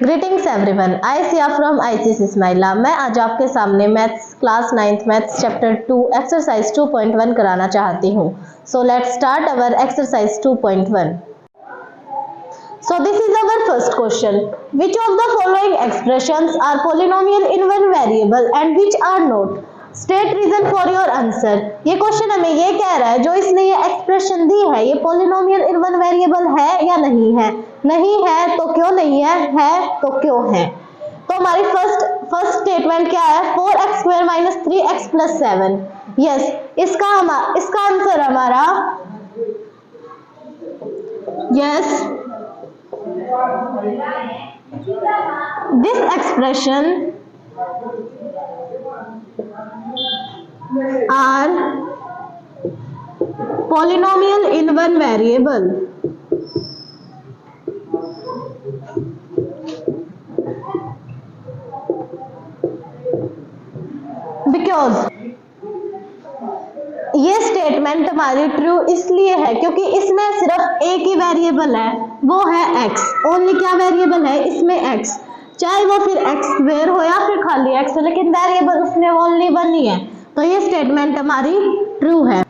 Greetings everyone, I Siya from ICC स्माइला। मैं आज आपके सामने maths class 9th maths chapter 2 exercise 2.1 कराना चाहती हूँ। So let's start our exercise 2.1। So this is our first question. Which of the following expressions are polynomial in one variable and which are not? State reason for your answer. ये question हमें ये कह रहा है जो इसने ये expression दी है ये पोलिनोमियल इन वन वेरिएबल है या नहीं है। नहीं है तो क्यों नहीं है तो क्यों है। तो हमारी फर्स्ट स्टेटमेंट क्या है, 4x² - 3x + 7। यस, इसका आंसर हमारा yes, this expression are polynomial in one variable because ये स्टेटमेंट हमारी ट्रू इसलिए है क्योंकि इसमें सिर्फ एक ही वेरिएबल है, वो है x। ओनली क्या वेरिएबल है इसमें x, चाहे वो फिर x² हो या फिर खाली x, लेकिन वेरिएबल उसमें ओनली वन ही है, तो ये स्टेटमेंट हमारी ट्रू है।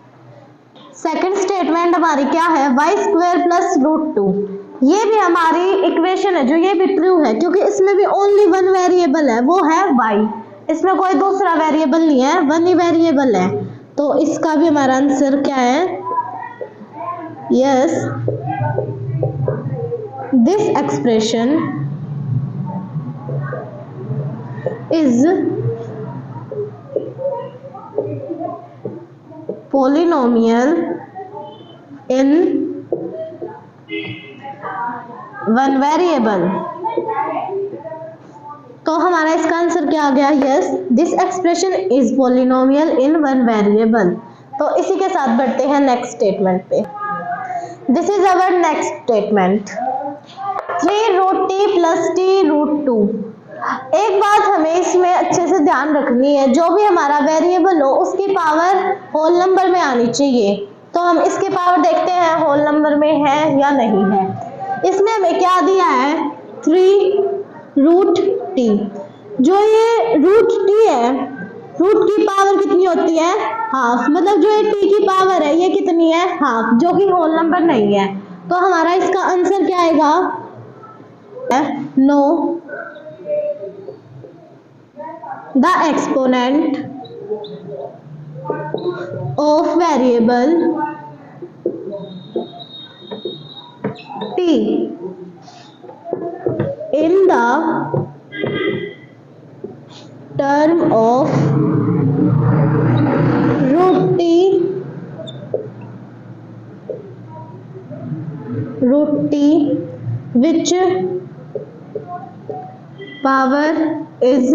सेकंड स्टेटमेंट हमारी क्या है, y² + √2। ये भी हमारी इक्वेशन है जो ये भी ट्रू है क्योंकि इसमें भी ओनली वन वेरिएबल है, वो है y। इसमें कोई दूसरा वेरिएबल नहीं है, वन ही वेरिएबल है, तो इसका भी हमारा आंसर क्या है, yes, this expression is polynomial in one variable. तो हमारा इसका आंसर क्या आ गया, yes, this expression is polynomial in one variable. तो इसी के साथ बढ़ते हैं नेक्स्ट स्टेटमेंट पे। This is our next statement, 3√t + t√2। एक बात हमें इसमें अच्छे से ध्यान रखनी है, जो भी हमारा वेरिएबल हो उसकी पावर होल नंबर में आनी चाहिए। तो हम इसकी पावर देखते हैं होल नंबर में है या नहीं है। इसमें हमें क्या दिया है, 3√t। जो ये √t है, रूट की पावर कितनी होती है, हाफ, मतलब जो ये t की पावर है ये कितनी है, हाफ, जो कि होल नंबर नहीं है। तो हमारा इसका आंसर क्या आएगा, no, the exponent of variable t in the term of √t which power is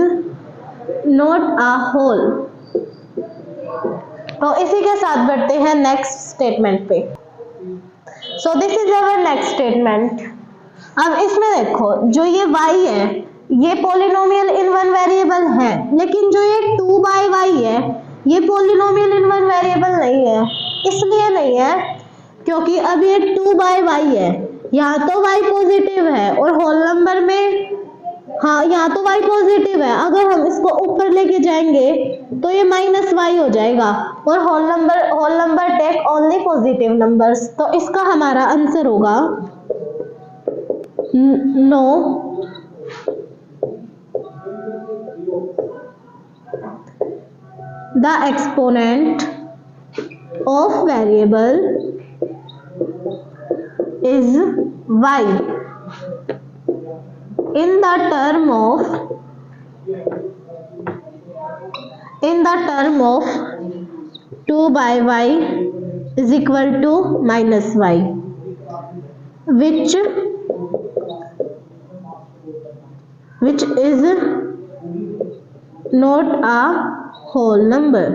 not a whole। तो इसी के साथ बढ़ते हैं नेक्स्ट स्टेटमेंट पे। So this is our next statement. अब इसमें देखो, जो ये y है ये पोलिनोमियल इन वन वेरिएबल है, लेकिन जो ये 2/y है ये पोलिनोमियल इन वन वेरिएबल नहीं है। इसलिए नहीं है क्योंकि अब ये 2/y है, यहाँ तो y पॉजिटिव है और होल नंबर में, हाँ यहाँ तो y पॉजिटिव है, अगर हम इसको ऊपर लेके जाएंगे तो ये -y हो जाएगा और whole number take only positive numbers. तो इसका हमारा आंसर होगा no, the exponent of variable is y in the term of 2/y is equal to -y, which is not a whole number।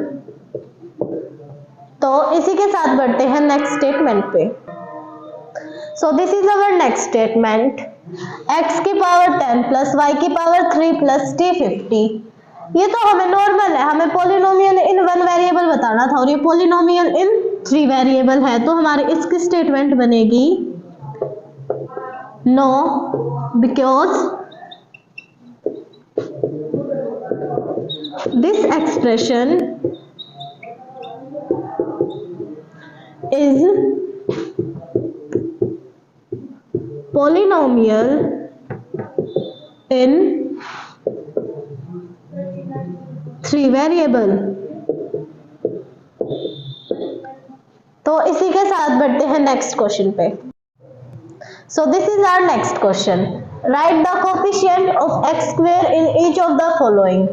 तो इसी के साथ बढ़ते हैं नेक्स्ट स्टेटमेंट पे। So this is our next statement, x की power 10 + y की power 3 + t 50। ये तो हमें नॉर्मल है, हमें पोलिनोमियल इन वन वेरिएबल बताना था और ये पोलिनोमियल इन 3 वेरिएबल है, तो हमारी इसकी स्टेटमेंट बनेगी no, because This expression is polynomial in 3 variable. तो इसी के साथ बढ़ते हैं नेक्स्ट क्वेश्चन पे। So this is our next question, write the coefficient of x square in each of the following.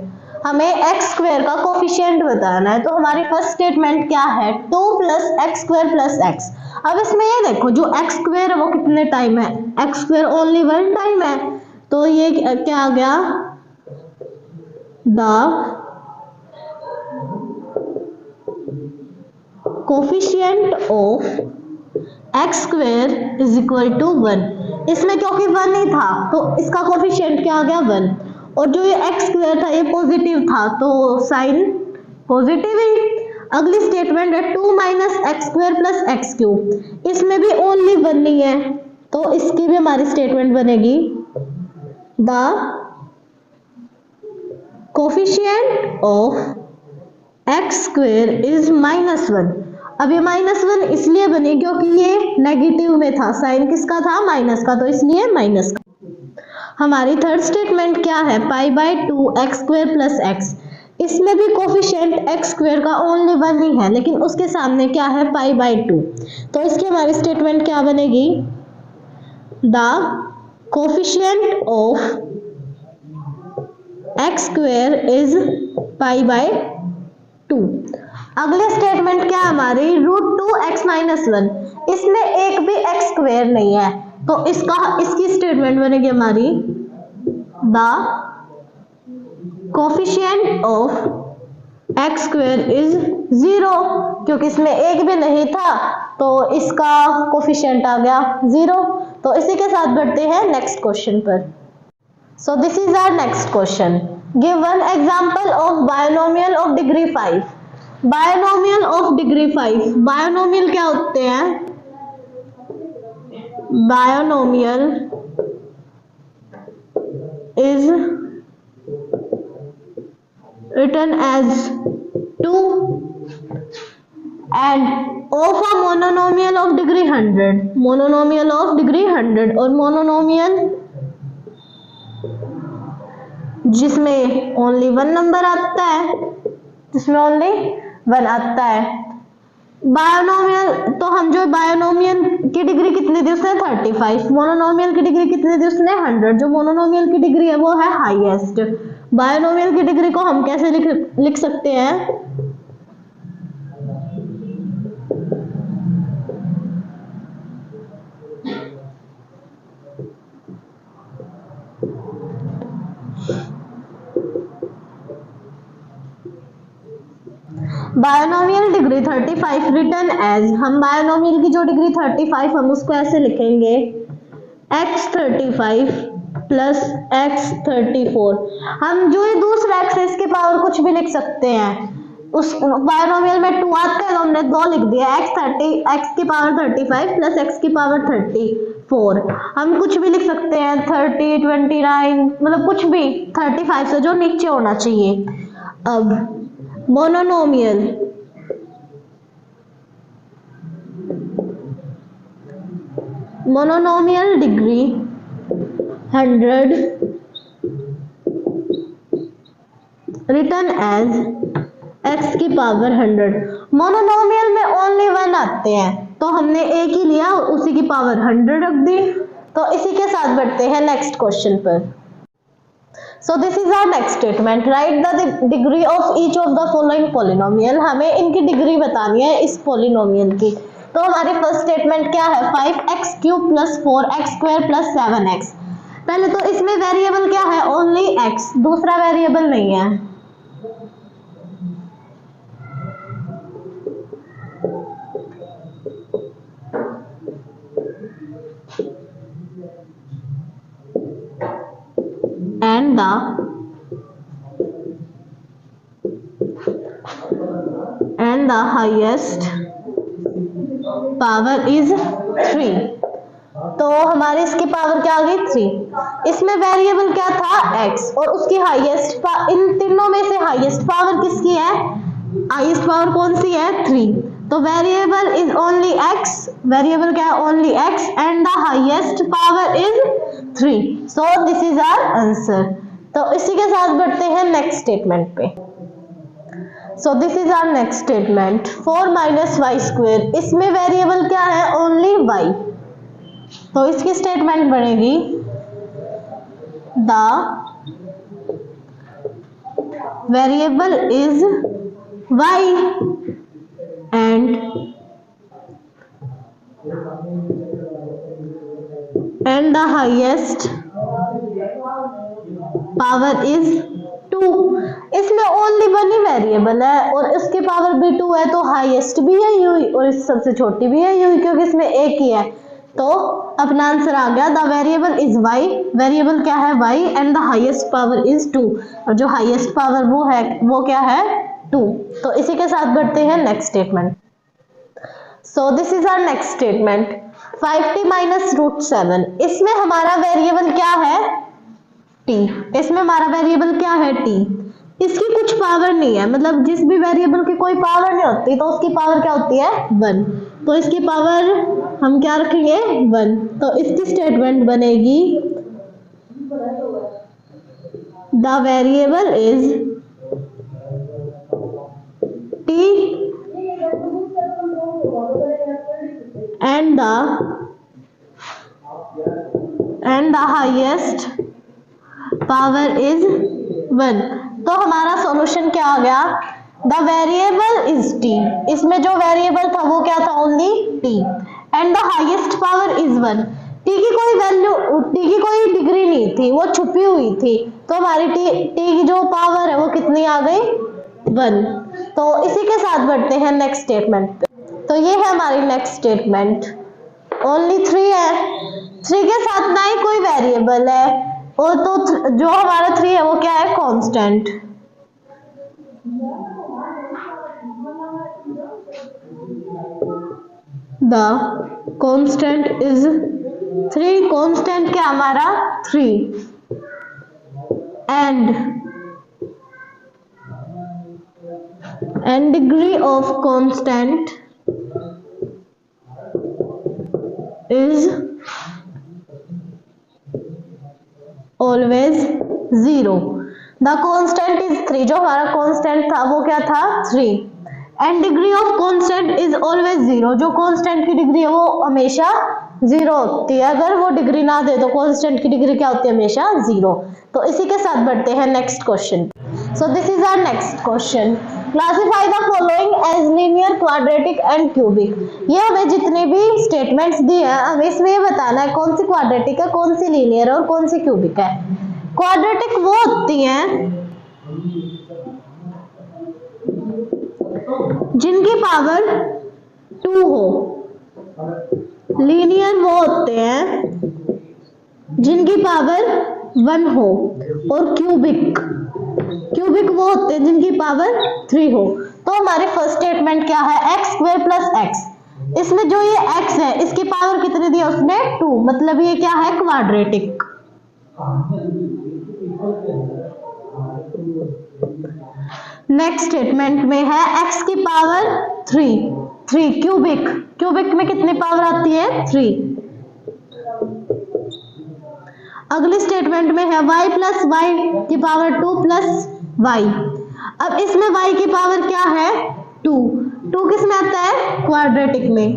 हमें एक्स स्क्वायर का कोफिशिएंट बताना है। तो हमारी फर्स्ट स्टेटमेंट क्या है, 2 plus x square plus x. अब इसमें ये देखो जो एक्स स्क्वायर है वो कितने टाइम है, एक्स स्क्वायर ओनली 1 टाइम है। तो ये क्या आ गया, the coefficient of x square is equal to 1। इसमें क्योंकि 1 ही था तो इसका कोफिशिएंट क्या आ गया 1, और जो ये एक्स स्क्वायर था ये पॉजिटिव था तो साइन पॉजिटिव ही। अगली स्टेटमेंट है 2 minus x square plus x cube. इसमें भी ओनली 1 ही है तो इसकी भी हमारी स्टेटमेंट बनेगी the coefficient of x square is -1। अब ये -1 इसलिए बनी क्योंकि ये नेगेटिव में था, साइन किसका था, माइनस का, तो इसलिए माइनस का। हमारी थर्ड स्टेटमेंट क्या है, π/2 एक्स स्क्वायर प्लस एक्स। इसमें भी कोफिशिएंट एक्स स्क्वायर का ओनली 1 ही है लेकिन उसके सामने क्या है π/2, तो इसकी हमारी स्टेटमेंट क्या बनेगी, the coefficient of x square is π/2। अगली स्टेटमेंट क्या हमारी, √2x - 1। इसमें एक भी एक्स स्क्वायर नहीं है तो इसकी स्टेटमेंट बनेगी हमारी the coefficient of x square is 0, क्योंकि इसमें एक भी नहीं था तो इसका कोफिशिएंट आ गया 0। तो इसी के साथ बढ़ते हैं नेक्स्ट क्वेश्चन पर। So this is our next question, give one example of binomial of degree 5। Binomial of degree 5, binomial क्या होते हैं, binomial is written as 2 and of a monomial of degree 100, monomial of degree 100, और monomial जिसमें only 1 number आता है, जिसमें only 1 आता है। बायनोमियल, तो हम जो बायनोमियल की डिग्री कितनी दी उसने 35, मोनोनोमियल की डिग्री कितनी दी उसने 100। जो मोनोनोमियल की डिग्री है वो है हाईएस्ट। बायनोमियल की डिग्री को हम कैसे लिख सकते हैं, बायनोमियल डिग्री 35 रिटर्न एज, हम बायनोमियल की जो डिग्री 35 हम उसको ऐसे लिखेंगे x35 प्लस x34। हम जो ये दूसरा x है इसके पावर कुछ भी लिख सकते हैं। उस बायनोमियल में 2 आता है तो हमने 2 लिख दिया, x की पावर 35 प्लस x की पावर 34। हम कुछ भी लिख सकते हैं 30, 29, मतलब कुछ भी 35 से जो नीचे होना चाहिए। अब monomial, monomial degree 100 written as x की पावर 100। मोनोनोमियल में ओनली 1 आते हैं तो हमने एक ही लिया, उसी की पावर 100 रख दी। तो इसी के साथ बढ़ते हैं नेक्स्ट क्वेश्चन पर। So this is our next statement, write the degree of each of the following polynomial। हमें इनकी डिग्री बतानी है इस पोलिनोमियल की। तो हमारी फर्स्ट स्टेटमेंट क्या है, 5x³ plus 4x² plus 7x। पहले तो इसमें वेरिएबल क्या है, ओनली x, दूसरा वेरिएबल नहीं है। and the highest power is 3। तो हमारे इसकी पावर क्या आ गई 3। इसमें वेरिएबल क्या था x और उसकी हाईएस्ट, इन तीनों में से हाईएस्ट पावर किसकी है, हाईएस्ट पावर कौन सी है 3। तो variable is only x, variable क्या है only x and the highest power is 3। So this is our answer. तो इसी के साथ बढ़ते हैं नेक्स्ट स्टेटमेंट पे। So this is our next statement 4 minus y square. इसमें वेरिएबल क्या है ओनली y। तो इसकी स्टेटमेंट बनेगी the variable is y and the highest power is 2। इसमें ओनली वन ही वेरिएबल है और इसकी पावर भी 2 है, तो हाईएस्ट भी है यू और इस सबसे छोटी भी है यू, क्योंकि इसमें एक ही है। तो अपना आंसर आ गया the variable is y, variable क्या है y and the highest power is 2, और जो हाईएस्ट पावर वो है वो क्या है 2। तो इसी के साथ बढ़ते हैं next statement. So this is our next statement 5t minus root 7। इसमें हमारा वेरिएबल क्या है t, इसमें हमारा वेरिएबल क्या है t। इसकी कुछ पावर नहीं है, मतलब जिस भी वेरिएबल की कोई पावर नहीं होती तो उसकी पावर क्या होती है 1। तो इसकी पावर हम क्या रखेंगे 1। तो इसकी स्टेटमेंट बनेगी the variable is t and the highest power is 1। तो हमारा सॉल्यूशन क्या आ गया द वेरिएबल इज t। इसमें जो वेरिएबल था वो क्या था only t and the highest power is 1। t की कोई वैल्यू, t की कोई डिग्री नहीं थी, वो छुपी हुई थी। तो हमारी t की जो पावर है वो कितनी आ गई 1। तो इसी के साथ बढ़ते हैं नेक्स्ट स्टेटमेंट पे। तो ये है हमारी नेक्स्ट स्टेटमेंट ओनली 3 है, 3 के साथ ना ही कोई वेरिएबल है और तो जो हमारा 3 है वो क्या है constant. The constant is 3, constant क्या हमारा 3 and degree of constant is always 0। the constant is 3, जो हमारा constant था वो क्या था 3 and degree of constant is always 0। जो constant की डिग्री है वो हमेशा 0 होती है, अगर वो डिग्री ना दे तो constant की डिग्री क्या होती है हमेशा 0। तो इसी के साथ बढ़ते हैं next question. So this is our next question classify the following as linear, quadratic and cubic. ये हमें जितने भी स्टेटमेंट्स दिए हैं हमें इसमें ये बताना है कौन सी क्वाड्रेटिक है, कौन सी लीनियर है और कौन सी क्यूबिक है। क्वाड्रेटिक वो होती हैं जिनकी पावर 2 हो, लीनियर वो होते हैं जिनकी पावर 1 हो, और क्यूबिक वो होते हैं जिनकी पावर 3 हो। तो हमारे फर्स्ट स्टेटमेंट क्या है एक्स स्क्वायर प्लस एक्स। इसमें जो ये x है इसकी पावर कितनी दी है उसने 2, मतलब ये क्या है क्वाड्रेटिक। नेक्स्ट स्टेटमेंट में है x की पावर 3 क्यूबिक में कितनी पावर आती है 3। अगली स्टेटमेंट में है y प्लस वाई की पावर 2 प्लस वाई। अब इसमें y की पावर क्या है 2 किस में आता है क्वाड्रेटिक में।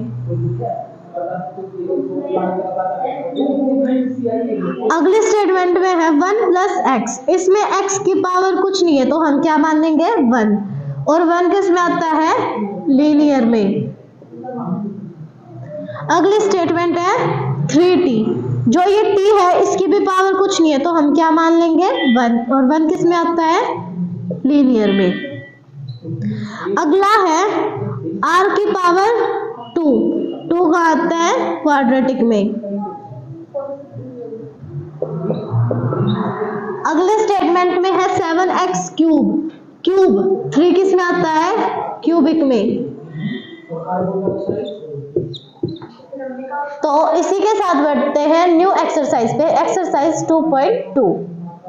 अगली स्टेटमेंट में है 1 प्लस एक्स। इसमें x की पावर कुछ नहीं है तो हम क्या मान लेंगे 1, और 1 किस में आता है लीनियर में। अगली स्टेटमेंट है 3t। जो ये t है इसकी भी पावर कुछ नहीं है तो हम क्या मान लेंगे 1, और 1 किस में आता है लीनियर में। अगला है r की पावर 2 का आता है क्वाड्रेटिक में। अगले स्टेटमेंट में है 7x क्यूब 3 किस में आता है क्यूबिक में। तो इसी के साथ बढ़ते हैं न्यू एक्सरसाइज पे, एक्सरसाइज 2.2।